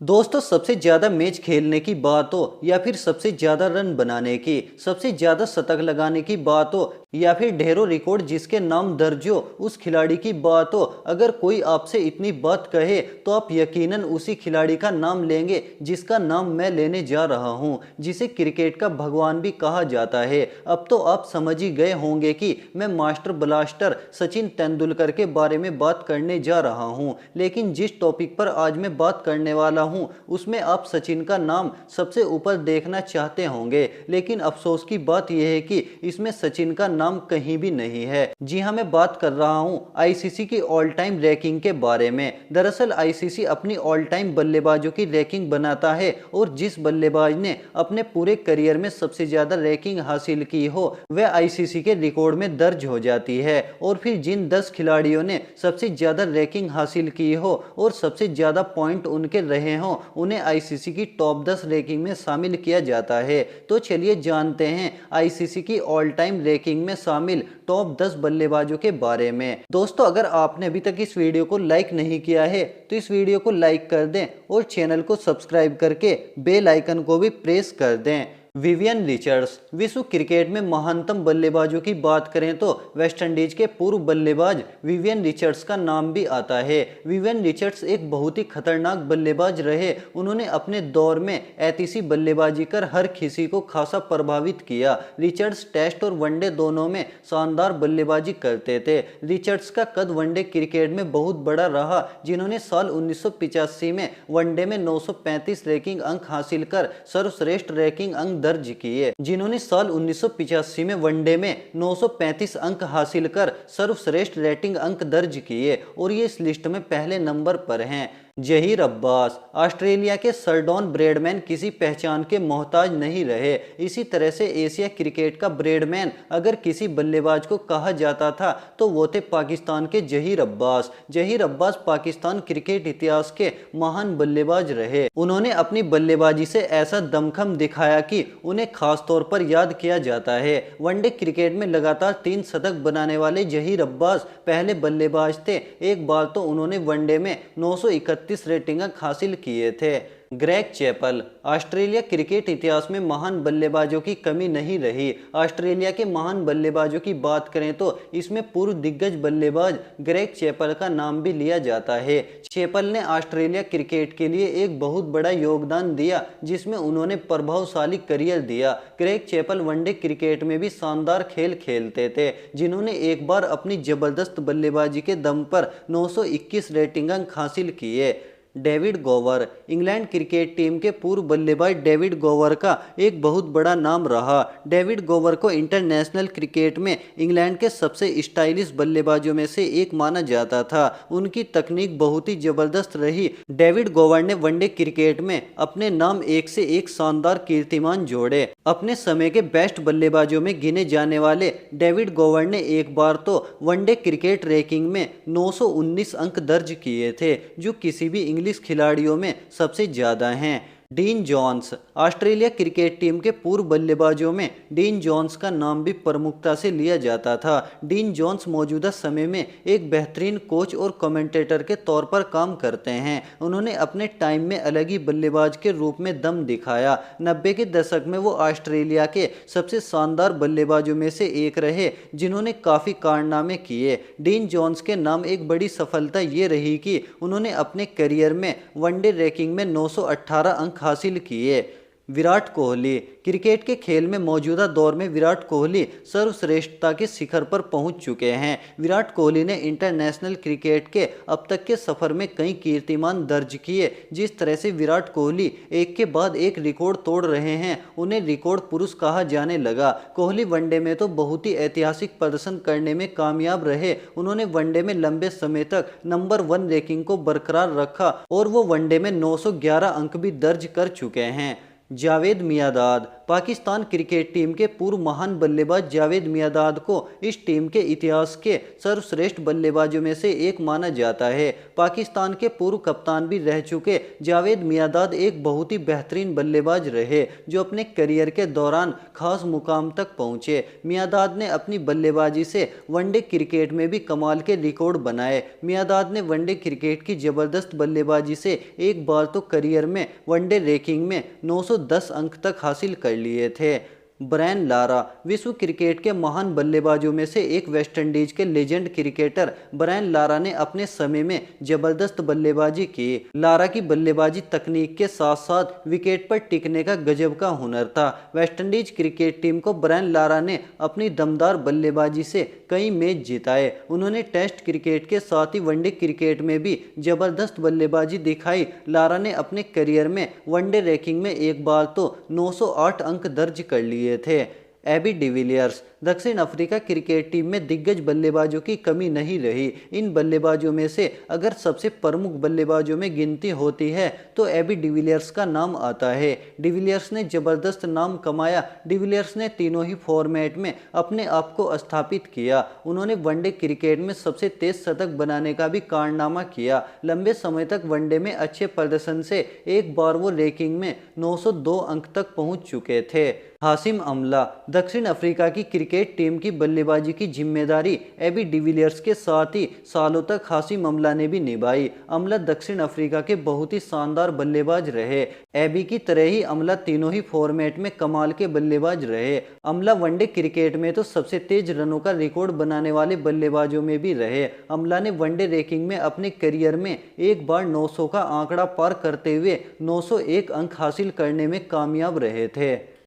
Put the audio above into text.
दोस्तों, सबसे ज्यादा मैच खेलने की बात हो या फिर सबसे ज्यादा रन बनाने की, सबसे ज्यादा शतक लगाने की बात हो या फिर ढेरों रिकॉर्ड जिसके नाम दर्ज हो उस खिलाड़ी की बात हो, अगर कोई आपसे इतनी बात कहे तो आप यकीनन उसी खिलाड़ी का नाम लेंगे जिसका नाम मैं लेने जा रहा हूं, जिसे क्रिकेट का भगवान भी कहा जाता है। अब तो आप समझ ही गए होंगे कि मैं मास्टर ब्लास्टर सचिन तेंदुलकर के बारे में बात करने जा रहा हूं। लेकिन जिस टॉपिक पर आज मैं बात करने वाला हूं उसमें आप सचिन का नाम सबसे ऊपर देखना चाहते होंगे, लेकिन अफसोस की बात यह है कि इसमें सचिन का नाम कहीं भी नहीं है। जी हां, मैं बात कर रहा हूं आईसीसी की ऑल टाइम रैंकिंग के बारे में। दरअसल आईसीसी अपनी ऑल टाइम बल्लेबाजों की रैंकिंग बनाता है और जिस बल्लेबाज ने अपने पूरे करियर में सबसे ज्यादा रैंकिंग हासिल की हो वह आईसीसी के रिकॉर्ड में दर्ज हो जाती है। और फिर जिन 10 खिलाड़ियों ने सबसे ज्यादा रैंकिंग हासिल की हो और सबसे ज्यादा पॉइंट उनके रहे हों उन्हें आईसीसी की टॉप 10 रैंकिंग में शामिल किया जाता है। तो चलिए जानते हैं आईसीसी की ऑल टाइम रैंकिंग में शामिल टॉप 10 बल्लेबाजों के बारे में। दोस्तों, अगर आपने अभी तक इस वीडियो को लाइक नहीं किया है तो इस वीडियो को लाइक कर दें और चैनल को सब्सक्राइब करके बेल आइकन को भी प्रेस कर दें। Vivian Richards. विश्व क्रिकेट में महानतम बल्लेबाजों की बात करें तो वेस्टइंडीज के पूर्व बल्लेबाज विवियन रिचर्ड्स का नाम भी आता है। विवियन रिचर्ड्स एक बहुत ही खतरनाक बल्लेबाज रहे। उन्होंने अपने दौर में ऐतिहासिक बल्लेबाजी कर हर किसी को खासा प्रभावित किया। रिचर्ड्स टेस्ट और वनडे दोनों में शानदार बल्लेबाजी करते थे। रिचर्ड्स का कद वनडे क्रिकेट में बहुत बड़ा रहा, जिन्होंने साल 1985 में वनडे में 935 रैंकिंग अंक हासिल कर सर्वश्रेष्ठ रैंकिंग अंक दर्ज किए। जिन्होंने साल 1985 में वनडे में 935 अंक हासिल कर सर्वश्रेष्ठ रेटिंग अंक दर्ज किए और ये इस लिस्ट में पहले नंबर पर हैं। जहीर अब्बास। ऑस्ट्रेलिया के सरडॉन ब्रैडमैन किसी पहचान के मोहताज नहीं रहे। इसी तरह से एशिया क्रिकेट का ब्रैडमैन अगर किसी बल्लेबाज को कहा जाता था तो वो थे पाकिस्तान के जहीर अब्बास। जहीर अब्बास पाकिस्तान क्रिकेट इतिहास के महान बल्लेबाज रहे। उन्होंने अपनी बल्लेबाजी से ऐसा दमखम दिखाया कि उन्हें खास तौर पर याद किया जाता है। वनडे क्रिकेट में लगातार 3 शतक बनाने वाले जहीर अब्बास पहले बल्लेबाज थे। एक बार तो उन्होंने वनडे में 931 रेटिंग अंक हासिल किए थे। Greg Chappell. ऑस्ट्रेलिया क्रिकेट इतिहास में महान बल्लेबाजों की कमी नहीं रही। ऑस्ट्रेलिया के महान बल्लेबाजों की बात करें तो इसमें पूर्व दिग्गज बल्लेबाज ग्रेग चैपल का नाम भी लिया जाता है। चैपल ने ऑस्ट्रेलिया क्रिकेट के लिए एक बहुत बड़ा योगदान दिया जिसमें उन्होंने प्रभावशाली करियर दिया। ग्रेग चैपल वनडे क्रिकेट में भी शानदार खेल खेलते थे, जिन्होंने एक बार अपनी जबरदस्त बल्लेबाजी के दम पर 921 रेटिंग अंक हासिल किए। डेविड गोवर। इंग्लैंड क्रिकेट टीम के पूर्व बल्लेबाज डेविड गोवर का एक बहुत बड़ा नाम रहा। डेविड गोवर को इंटरनेशनल क्रिकेट में इंग्लैंड के सबसे स्टाइलिश बल्लेबाजों में से एक माना जाता था। उनकी तकनीक बहुत ही जबरदस्त रही। डेविड गोवर ने वनडे क्रिकेट में अपने नाम एक से एक शानदार कीर्तिमान जोड़े। अपने समय के बेस्ट बल्लेबाजों में गिने जाने वाले डेविड गोवर ने एक बार तो वनडे क्रिकेट रैंकिंग में 919 अंक दर्ज किए थे, जो किसी भी इंग्लिश खिलाड़ियों में सबसे ज्यादा हैं। Dean Jones. Australia cricket team के पूर्व बल्लेबाजों में डीन जोन्स का नाम भी प्रमुखता से लिया जाता था। डीन जोन्स मौजूदा समय में एक बेहतरीन कोच और कमेंटेटर के तौर पर काम करते हैं। उन्होंने अपने टाइम में अलग ही बल्लेबाज के रूप में दम दिखाया। 90 के दशक में वो ऑस्ट्रेलिया के सबसे शानदार बल्लेबाजों में से एक रहे, जिन्होंने काफ़ी कारनामे किए। डीन जोन्स के नाम एक बड़ी सफलता ये रही कि उन्होंने अपने करियर में वनडे रैंकिंग में 918 अंक हासिल किए। विराट कोहली। क्रिकेट के खेल में मौजूदा दौर में विराट कोहली सर्वश्रेष्ठता के शिखर पर पहुंच चुके हैं। विराट कोहली ने इंटरनेशनल क्रिकेट के अब तक के सफर में कई कीर्तिमान दर्ज किए। जिस तरह से विराट कोहली एक के बाद एक रिकॉर्ड तोड़ रहे हैं, उन्हें रिकॉर्ड पुरुष कहा जाने लगा। कोहली वनडे में तो बहुत ही ऐतिहासिक प्रदर्शन करने में कामयाब रहे। उन्होंने वनडे में लंबे समय तक नंबर 1 रैंकिंग को बरकरार रखा और वो वनडे में 911 अंक भी दर्ज कर चुके हैं। जावेद मियांदाद। पाकिस्तान क्रिकेट टीम के पूर्व महान बल्लेबाज जावेद मियांदाद को इस टीम के इतिहास के सर्वश्रेष्ठ बल्लेबाजों में से एक माना जाता है। पाकिस्तान के पूर्व कप्तान भी रह चुके जावेद मियांदाद एक बहुत ही बेहतरीन बल्लेबाज रहे जो अपने करियर के दौरान खास मुकाम तक पहुंचे। मियांदाद ने अपनी बल्लेबाजी से वनडे क्रिकेट में भी कमाल के रिकॉर्ड बनाए। मियांदाद ने वनडे क्रिकेट की जबरदस्त बल्लेबाजी से एक बार तो करियर में वनडे रैंकिंग में 910 अंक तक हासिल कर लिए थे। ब्रायन लारा विश्व क्रिकेट के महान बल्लेबाजों में से एक। वेस्ट इंडीज के लेजेंड क्रिकेटर ब्रायन लारा ने अपने समय में जबरदस्त बल्लेबाजी की। लारा की बल्लेबाजी तकनीक के साथ साथ विकेट पर टिकने का गजब का हुनर था। वेस्ट इंडीज क्रिकेट टीम को ब्रायन लारा ने अपनी दमदार बल्लेबाजी से कई मैच जिताए। उन्होंने टेस्ट क्रिकेट के साथ ही वनडे क्रिकेट में भी जबरदस्त बल्लेबाजी दिखाई। लारा ने अपने करियर में वनडे रैंकिंग में एक बार तो 908 अंक दर्ज कर लिए थे। एबी डिविलियर्स दक्षिण अफ्रीका क्रिकेट टीम में दिग्गज बल्लेबाजों की कमी नहीं रही। इन बल्लेबाजों में से अगर सबसे प्रमुख बल्लेबाजों में गिनती होती है तो एबी डिविलियर्स का नाम आता है। डिविलियर्स ने जबरदस्त नाम कमाया। डिविलियर्स ने तीनों ही फॉर्मेट में अपने आप को स्थापित किया। उन्होंने वनडे क्रिकेट में सबसे तेज शतक बनाने का भी कारनामा किया। लंबे समय तक वनडे में अच्छे प्रदर्शन से एक बार वो रैंकिंग में 902 अंक तक पहुंच चुके थे। हाशिम अमला दक्षिण अफ्रीका की क्रिकेट टीम की बल्लेबाजी की जिम्मेदारी एबी डिविलियर्स के साथ ही सालों तक हाशिम अमला ने भी निभाई। अमला दक्षिण अफ्रीका के बहुत ही शानदार बल्लेबाज रहे। एबी की तरह ही अमला तीनों ही फॉर्मेट में कमाल के बल्लेबाज रहे। अमला वनडे क्रिकेट में तो सबसे तेज रनों का रिकॉर्ड बनाने वाले बल्लेबाजों में भी रहे। अमला ने वनडे रैंकिंग में अपने करियर में एक बार 900 का आंकड़ा पार करते हुए 901 अंक हासिल करने में कामयाब रहे थे।